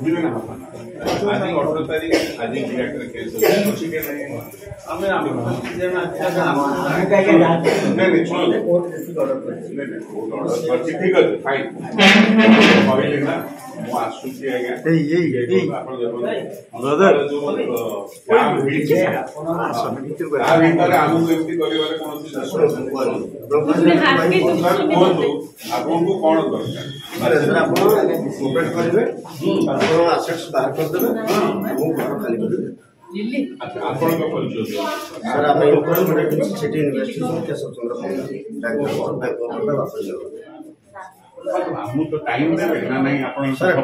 बुझे ना आज 18 तारीख आज डायरेक्टर केस अछि के नहीं हमें ठीक है फाइन कहले ना मु आसुची आज्ञा ब्रदर काम हिट आ भीतर आमु एमती करिवारे कोनोसी आपको कौन दरकार आप करेंगे आसेट्स बाहर कर देबे खाली कर देबे अच्छा आपन का परिचय सर आप सिटी इन्वेस्टिगेशन के सब हम तो टाइम देबे ना नहीं आपन सर आ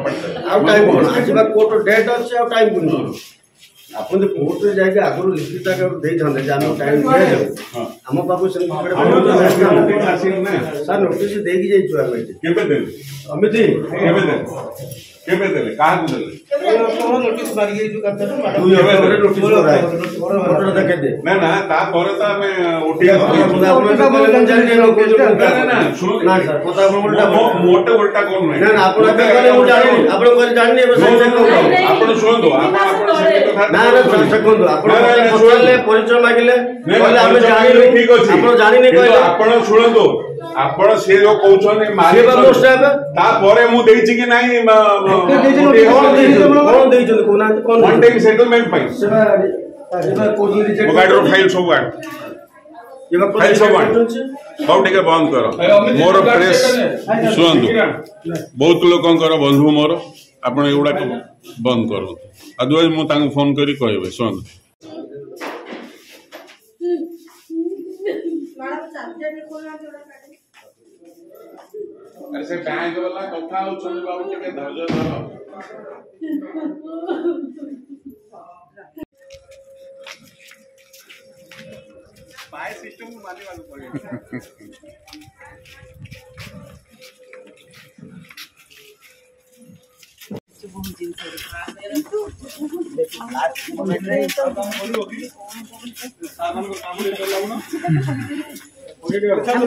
टाइम कोन आज बा कोर्ट डेट अछि आ टाइम कोन आपन कोर्ट रे जाके आगरो लिखिता के दे थांदे जे हम टाइम दे देबे हम बाबू से सर नोटिस दे की जाई छु हम केबे देबे अमित केबे देले कहा को देले नोटिस मार गई जो करते नोटिस फोटो देखे दे ना ता पर त हमें ओटी ना सुनो ना सर पता उल्टा मोटे उल्टा कोन नहीं ना आपण करे मु जानि आपण करे जानि आपण सुन दो आपण से कथा ना ना सकंदो आपण पछले परिचय मागिले बोले हम जानि ठीक अछि आपण जानि नहीं कहले आपण सुन दो आपण से जो कहउछन मारे ता परे मु देछि कि नहीं कोन देछि कोना कोन वन टाइम सेटलमेंट पाई मोबाइल फाइल सब गाड फाइल सब गाड सब टिके बंद करो मोर प्रेस सुनंदु बहुत लोकंकर बंधु मोर आपण एउडा बंद करो अदवाइज मु तांग फोन करी कहबे सुनंदु अरे से बैंक वाला कथा होछन बाबू के धैर्य धरो पाए सिस्टम को माने वाला पड़ेगा बहुत दिन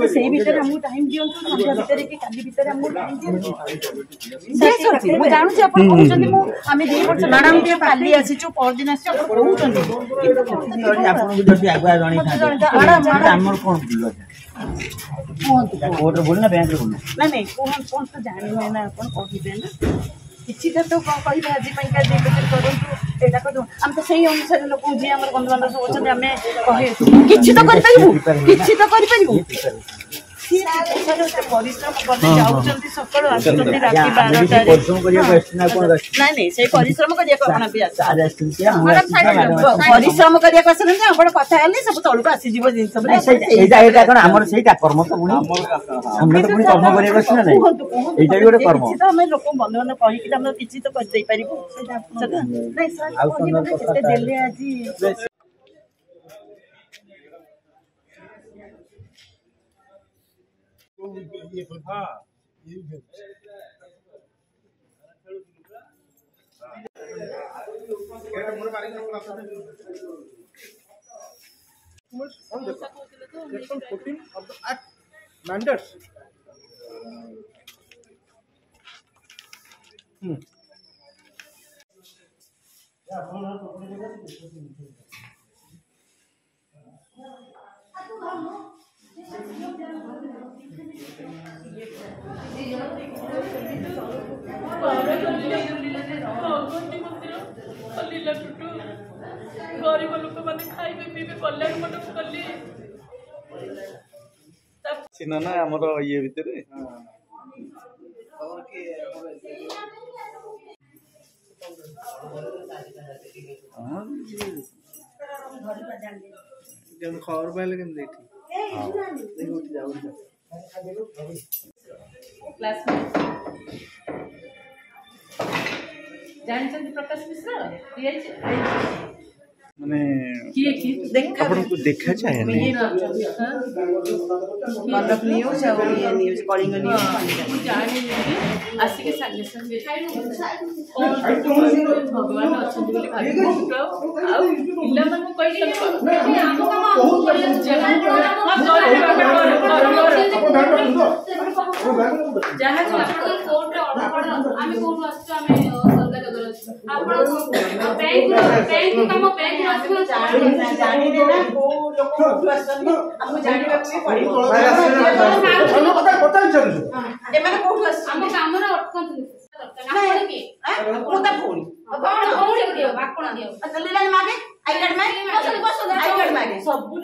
से भीतर हमको टाइम दियो संध्या भीतर के काली भीतर हमको टाइम दियो मु जानू छी अपन कहउछन मु हमें 2 वर्ष मैडम के काली आसी जो पर दिन आसी अपन कहउछन अपन को जति आगुआ जणी था हमर कोन बुझलो कोर्ट बोल ना बैंक रे बोल नहीं कोन तो जानि है ना अपन कहिबे ना किछि तो कहि आज पई का डिबेट करंतु एटा को हम तो सही अनुसार लोक जे हमर बंधु बांधव सब अछि हमें कहे किछि तो करि परिबु परिश्रम करते जाउचंती सकाळ आसुचंती राती 12 परिश्रम करिया क्वेश्चन कोन नहीं से परिश्रम करिया कोन भी परिश्रम करिया क्वेश्चन नहीं आपण कथा हले सब तळु आसी जीव दिन सब एटा कोन हमर सेटा कर्म तो पुनी हम तो पुनी कर्म करिया क्वेश्चन नहीं एटा भी गोटे कर्म तो हम लोक बंधु ने कहि कि हम किछि तो कर दे परिबु नहीं सर केते देले आजी ये हाँ ये Section 14 of the Act mandates. गरीब लोक मैंने खाइबे पीबे कल्याण मंडप कली चिन्ह ना हमर ये भितरे खबर पाइले केन देखी देखो जाऊ क्लासमेट जानचंद प्रकाश मिश्र माने की देखा आपन को देखा चाहे नहीं कनक न्यूज और ये न्यूज कलिंग न्यूज जाने आसी के संगे संगे भगवान अच्छे बोली भाभी आ पिला मन को कहि हम काम जहां कोर्ट रे ऑर्डर आमे कोन आछो आमे ଯୋଗାଯୋଗ ଅଛି ଆପଣ ବ୍ୟାଙ୍କ କାମ ବ୍ୟାଙ୍କ ଜାଣିଲେ ନା କୋଉ ଲୋକ କୋଉଠୁ ଆସୁଛନ୍ତି ଆମକୁ ଜାଣିବାକୁ ବି ପଡିବ ଏମାନେ କୋଉଠୁ ଆସୁଛନ୍ତି ଆମ କାମରେ ଅଟକନ୍ତୁ ମୁଁ ତା ଭଉଣୀ ଆପଣ ଦିଅ ଲିଲାନି ମାଗେ ଆଇ କାର୍ଡ ମାଗେ ଆଇ କାର୍ଡ ମାଗେ ସବୁ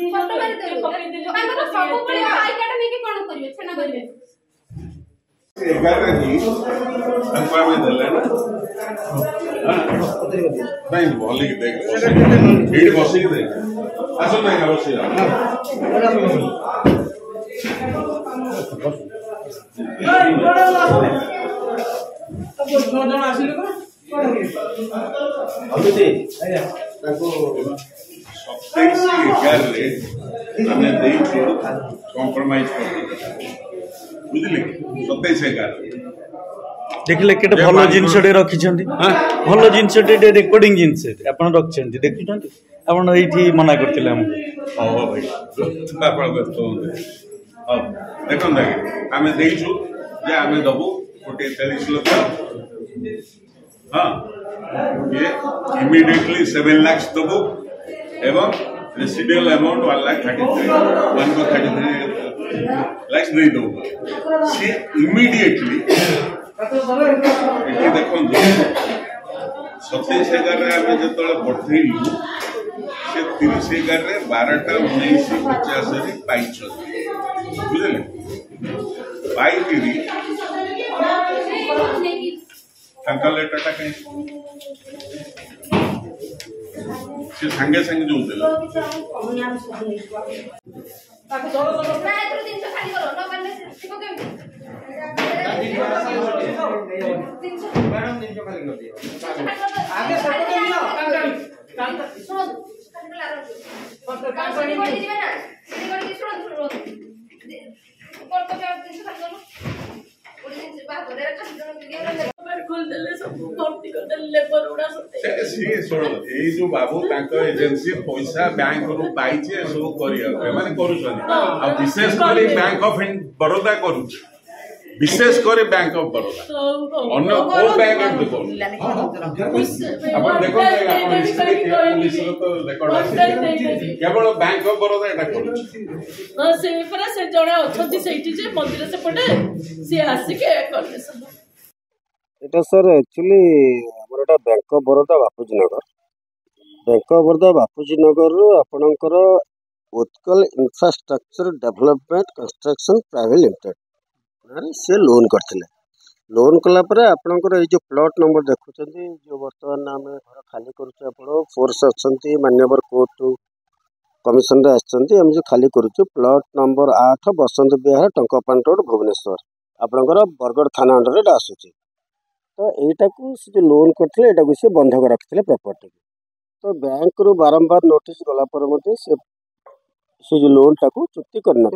ସବୁବେଳେ ଆଇ କାର୍ଡ ନେଇକି କଣ କରିବେ ଛେନା କରିବେ 11 ही अंकवा में दले ना नहीं बोले कि देख एडी बसी कि देख आसो नहीं का बसी अभिते आया ताको 27 रे हमने देई कॉम्प्रोमाइज कर बुझिले 27 देखिले केटे भलो जिनसटे रखिछन्ती भलो जिनसटे रेकॉर्डिंग जिनस आपण रखछन्ती देखिछन्ती आपण एठी मना करथिले हम ओ भाई आपण व्यस्त होते अब देखो ना हमें देइछु जे हमें दबु कोटे 40 लाख हां ये इमीडिएटली 7 लाख दबु एवं रेसिडुअल अमाउंट 1,33 लाख नहीं दो सी इमीडिएटली देखो 27/11 जो पठेलु से 30/11 12:19:50 पाई बुझे पाई लेटर कहीं से संगे संगे जो जो बाबू एजेंसी पैसा बैंक रू पाई सब कर विशेष कर बैंक ऑफ बड़ौदा करू विशेष कर बैंक ऑफ बड़ौदा अन्य को बैंक केवल बैंक ऑफ बड़ौदा एटा करू से जड़े अच्छा से मंदिर सेपटे सी आसिके करले सब এটা सर एक्चुअली आमर एटा bank of Baroda Bapuji Nagar bank of Baroda Bapuji Nagar आपणकर Utkal infrastructure development construction private limited से लोन करते लोन कलापर आपणकर ये जो प्लॉट नंबर देखुं जो बर्तमान आम घर खाली करुँ फोर्स अच्छा मान्यवर कोर्ट कमिशन आम जो खाली करुँ plot number 8 Basant Vihar टंकापान road Bhubaneswar आपणकर बरगढ़ थाना अंडर एटा आसूची तो यहीटा को जो लोन करते यहाँ सी बंधक रखते प्रॉपर्टी तो बैंक रू बारंबार नोटिस गलापर से जो लोन टाक चुक्ति करना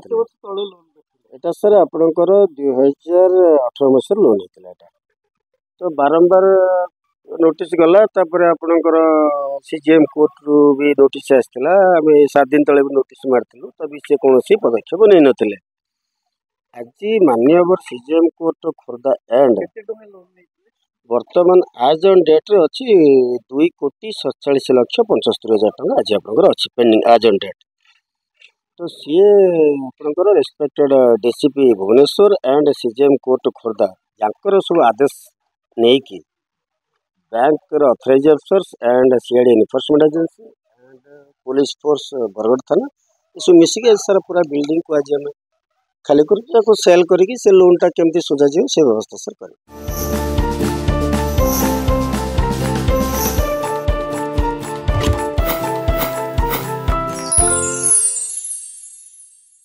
यहाँ सर आपणकर 2018 मसीह लोन होता तो बारंबार नोटिस गला आपणकर सीजीएम कोर्ट रू भी नोटिस आसाला आम 7 दिन तले भी नोटिस मार्लु तभी से कौन पदक्षेप नहीं नथिले आज मान्यवर सीजीएम कोर्ट खोर्धा एंड वर्तमान आज ऑन डेट रे अच्छी 2,47,75,000 टका आज आपनकर अच्छी पेंडिंग आज ऑन डेट तो सी आपनकर respected DCP Bhubaneswar and CGM court Khordha यांकर सब आदेश नहीं कि bank authorise officers and CID enforcement agency and police force Bargarh थाना ये मिसिक सर पूरा बिल्डिंग को आज आम खाली कर सेल करके से लोन टा केमती सुझा से व्यवस्था सर कर